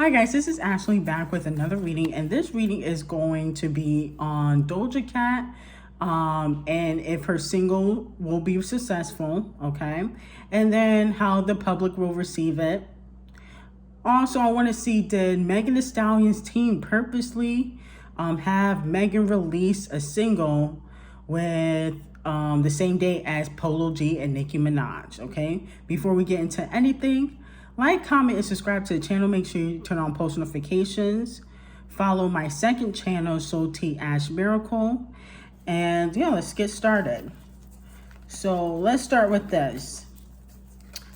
Hi guys, this is Ashley back with another reading, and this reading is going to be on Doja Cat, and if her single will be successful, okay, and then how the public will receive it. Also, I want to see, did Megan Thee Stallion's team purposely have Megan release a single with the same day as Polo G and Nicki Minaj, okay? Before we get into anything, like, comment, and subscribe to the channel. Make sure you turn on post notifications. Follow my second channel, Soul Tea Ash Miracle. And yeah, let's get started. So let's start with this.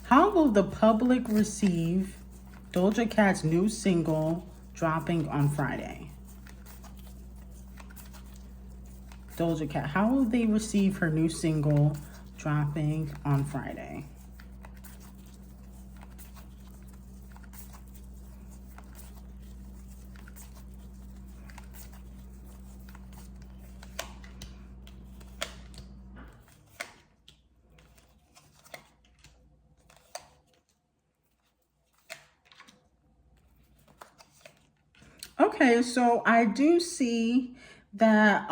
How will the public receive Doja Cat's new single dropping on Friday? Doja Cat, how will they receive her new single dropping on Friday? Okay, so I do see that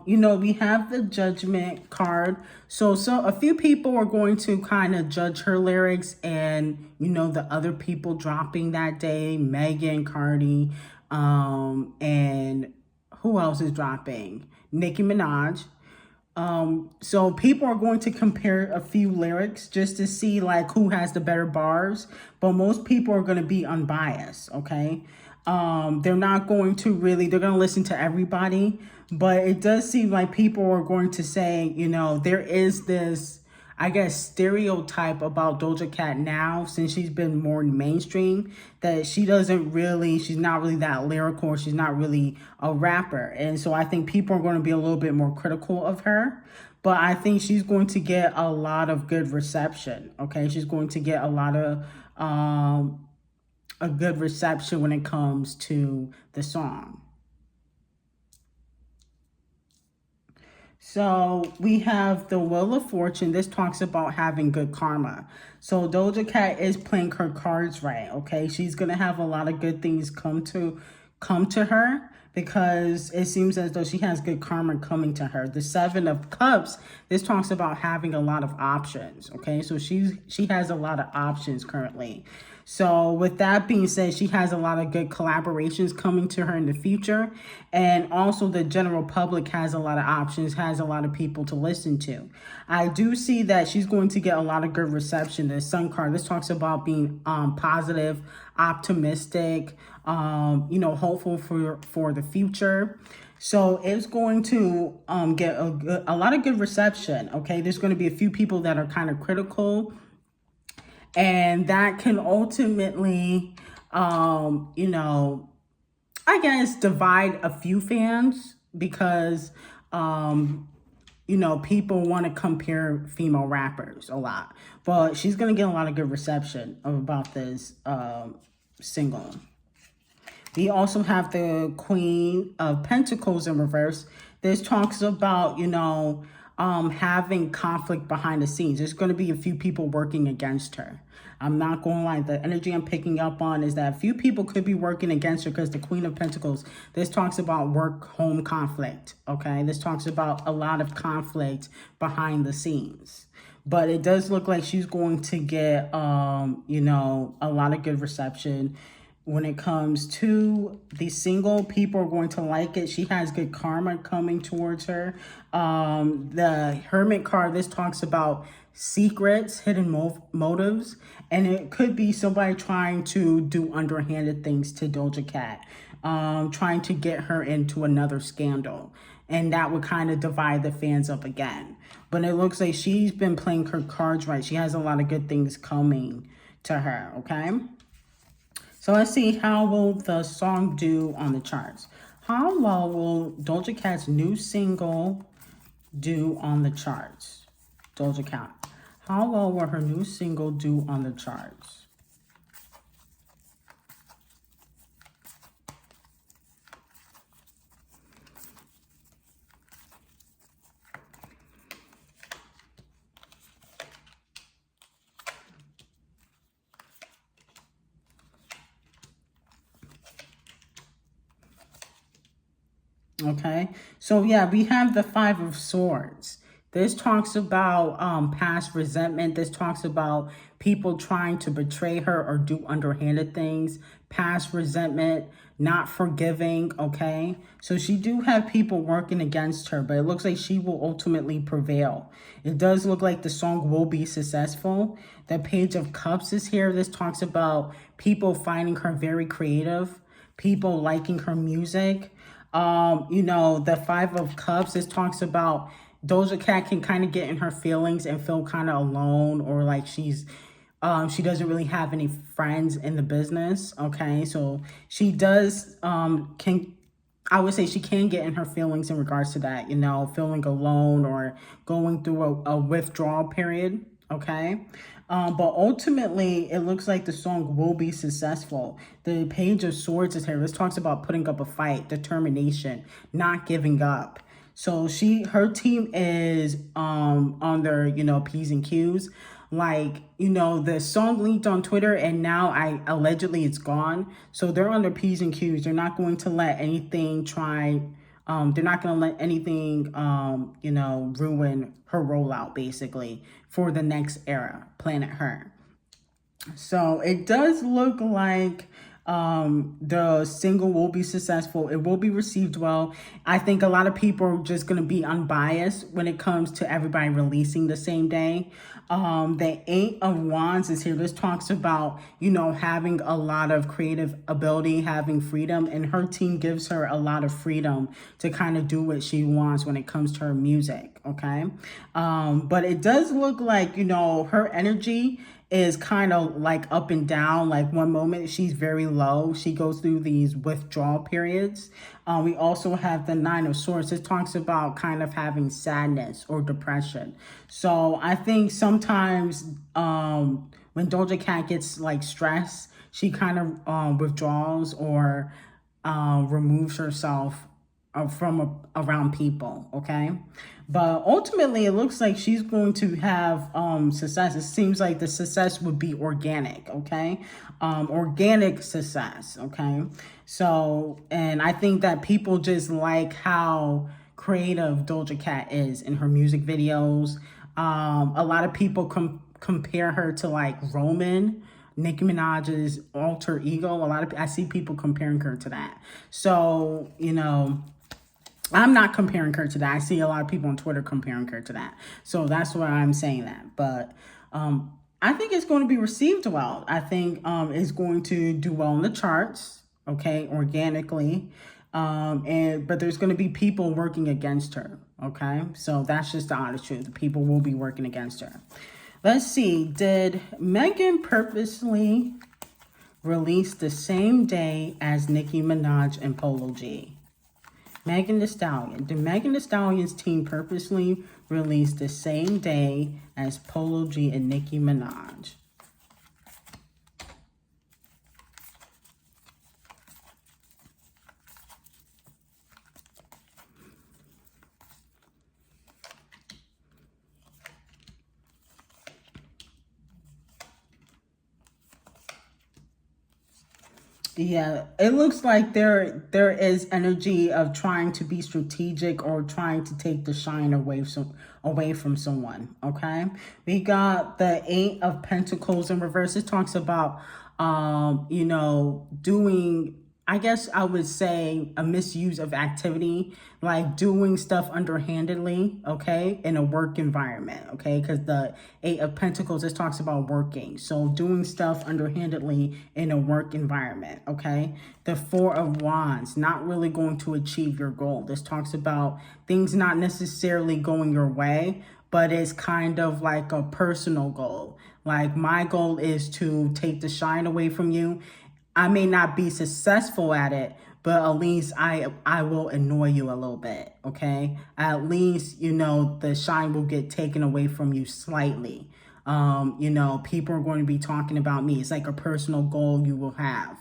we have the judgment card. So a few people are going to kind of judge her lyrics, and the other people dropping that day, Megan, Cardi, and who else is dropping? Nicki Minaj. So people are going to compare a few lyrics just to see like who has the better bars, but most people are going to be unbiased, okay? They're not going to really, they're going to listen to everybody, but it does seem like people are going to say, there is this, I guess, stereotype about Doja Cat now, since she's been more mainstream, that she's not really that lyrical, she's not really a rapper. And so I think people are going to be a little bit more critical of her, but I think she's going to get a lot of good reception, okay? She's going to get a lot of, a good reception when it comes to the song. So we have the Wheel of Fortune. This talks about having good karma. So Doja Cat is playing her cards right, okay? She's going to have a lot of good things come to her, because it seems as though she has good karma coming to her. The Seven of Cups, this talks about having a lot of options, okay? So she has a lot of options currently. So with that being said, she has a lot of good collaborations coming to her in the future. And also the general public has a lot of options, has a lot of people to listen to. I do see that she's going to get a lot of good reception. The Sun card, this talks about being positive, optimistic, hopeful for the future. So it's going to get a lot of good reception, okay? There's going to be a few people that are kind of critical, and that can ultimately, I guess, divide a few fans, because, people want to compare female rappers a lot. But she's going to get a lot of good reception about this single. We also have the Queen of Pentacles in reverse. This talks about, having conflict behind the scenes. There's going to be a few people working against her. I'm not going to lie. The energy I'm picking up on is that a few people could be working against her, because the Queen of Pentacles, this talks about work-home conflict, okay? This talks about a lot of conflict behind the scenes. But it does look like she's going to get, a lot of good reception. When it comes to the single, people are going to like it. She has good karma coming towards her. The Hermit card, this talks about secrets, hidden motives, and it could be somebody trying to do underhanded things to Doja Cat, trying to get her into another scandal. And that would kind of divide the fans up again. But it looks like she's been playing her cards right. She has a lot of good things coming to her, okay? So let's see, how will the song do on the charts? How well will Doja Cat's new single do on the charts? Doja Cat, how well will her new single do on the charts? Okay, so yeah, we have the Five of Swords. This talks about past resentment. This talks about people trying to betray her or do underhanded things. Past resentment, not forgiving. Okay, so she do have people working against her, but it looks like she will ultimately prevail. It does look like the song will be successful. The Page of Cups is here. This talks about people finding her very creative, people liking her music. You know, the Five of Cups, this talks about Doja Cat can kind of get in her feelings and feel kind of alone, or like she doesn't really have any friends in the business. Okay, so she does can, I would say she can get in her feelings in regards to that, you know, feeling alone or going through a withdrawal period. Okay. But ultimately, it looks like the song will be successful. The Page of Swords is here. This talks about putting up a fight, determination, not giving up. So her team is on their, you know, P's and Q's. Like, you know, the song leaked on Twitter and now allegedly it's gone. So they're on their P's and Q's. They're not going to let anything they're not going to let anything, you know, ruin her rollout, basically, for the next era, Planet Her. So it does look like the single will be successful. It will be received well. I think a lot of people are just going to be unbiased when it comes to everybody releasing the same day. The Eight of Wands is here. This talks about, you know, having a lot of creative ability, having freedom, and her team gives her a lot of freedom to kind of do what she wants when it comes to her music. Okay. But it does look like, you know, her energy is kind of like up and down. Like one moment she's very low. She goes through these withdrawal periods. We also have the Nine of Swords. It talks about kind of having sadness or depression. So I think sometimes when Doja Cat gets like stressed, she kind of withdraws or removes herself from around people. Okay, but ultimately it looks like she's going to have success. It seems like the success would be organic. Okay, organic success. Okay, so, and I think that people just like how creative Doja Cat is in her music videos. A lot of people compare her to like Roman, Nicki Minaj's alter ego. I see people comparing her to that. So, you know, I'm not comparing her to that. I see a lot of people on Twitter comparing her to that. So that's why I'm saying that. But I think it's going to be received well. I think it's going to do well in the charts, okay, organically. But there's going to be people working against her, okay? So that's just the honest truth. The people will be working against her. Let's see. Did Megan purposely release the same day as Nicki Minaj and Polo G? Megan Thee Stallion. Did Megan Thee Stallion's team purposely release the same day as Polo G and Nicki Minaj? Yeah, it looks like there is energy of trying to be strategic or trying to take the shine away from someone. Okay, we got the Eight of Pentacles in reverse. It talks about you know, doing, I guess I would say, a misuse of activity, like doing stuff underhandedly, okay, in a work environment, okay, because the Eight of Pentacles, this talks about working. So doing stuff underhandedly in a work environment, okay. The Four of Wands, not really going to achieve your goal. This talks about things not necessarily going your way, but it's kind of like a personal goal. Like, my goal is to take the shine away from you. I may not be successful at it, but at least I will annoy you a little bit, okay? At least, you know, the shine will get taken away from you slightly. You know, people are going to be talking about me. It's like a personal goal you will have.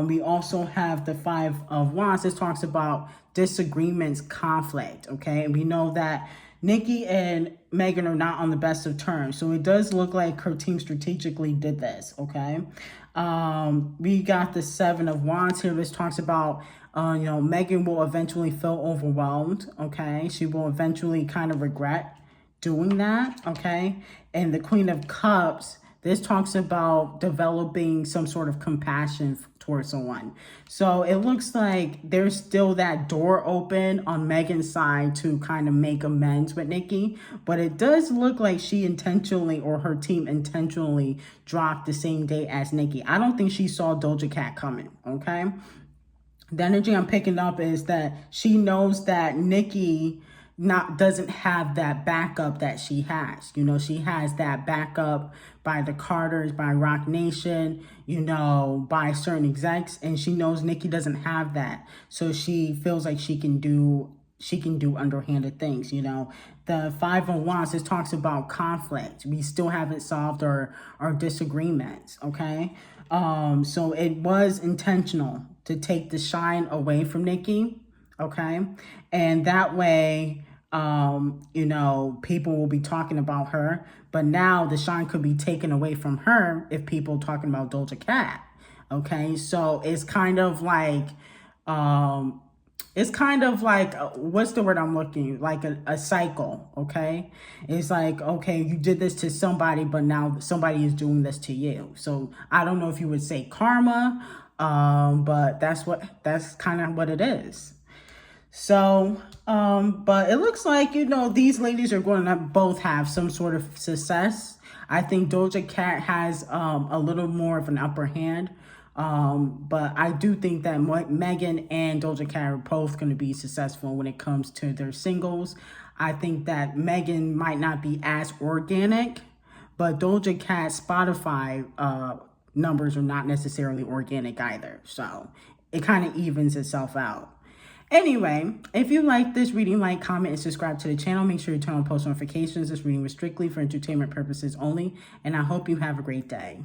We also have the Five of Wands. This talks about disagreements, conflict, okay? And we know that Nicki and Megan are not on the best of terms. So it does look like her team strategically did this, okay? We got the Seven of Wands here. This talks about, Megan will eventually feel overwhelmed, okay? She will eventually kind of regret doing that, okay? And the Queen of Cups, this talks about developing some sort of compassion towards someone. So it looks like there's still that door open on Megan's side to kind of make amends with Nicki. But it does look like she intentionally, or her team intentionally, dropped the same day as Nicki. I don't think she saw Doja Cat coming, okay? The energy I'm picking up is that she knows that Nicki doesn't have that backup that she has. She has that backup by the Carters, by Rock Nation, by certain execs, and she knows Nicki doesn't have that. So she feels like she can do underhanded things. The Five of Wands, this talks about conflict. We still haven't solved our disagreements, okay? So it was intentional to take the shine away from Nicki, okay? And that way, people will be talking about her, but now the shine could be taken away from her if people talking about Doja Cat, okay? So it's kind of like, what's the word I'm looking, like a cycle, okay? It's like, okay, you did this to somebody, but now somebody is doing this to you. So I don't know if you would say karma, but that's kind of what it is. So, but it looks like, these ladies are going to both have some sort of success. I think Doja Cat has a little more of an upper hand. But I do think that Megan and Doja Cat are both going to be successful when it comes to their singles. I think that Megan might not be as organic, but Doja Cat's Spotify numbers are not necessarily organic either. So it kind of evens itself out. Anyway, if you like this reading, like, comment, and subscribe to the channel. Make sure you turn on post notifications. This reading was strictly for entertainment purposes only, and I hope you have a great day.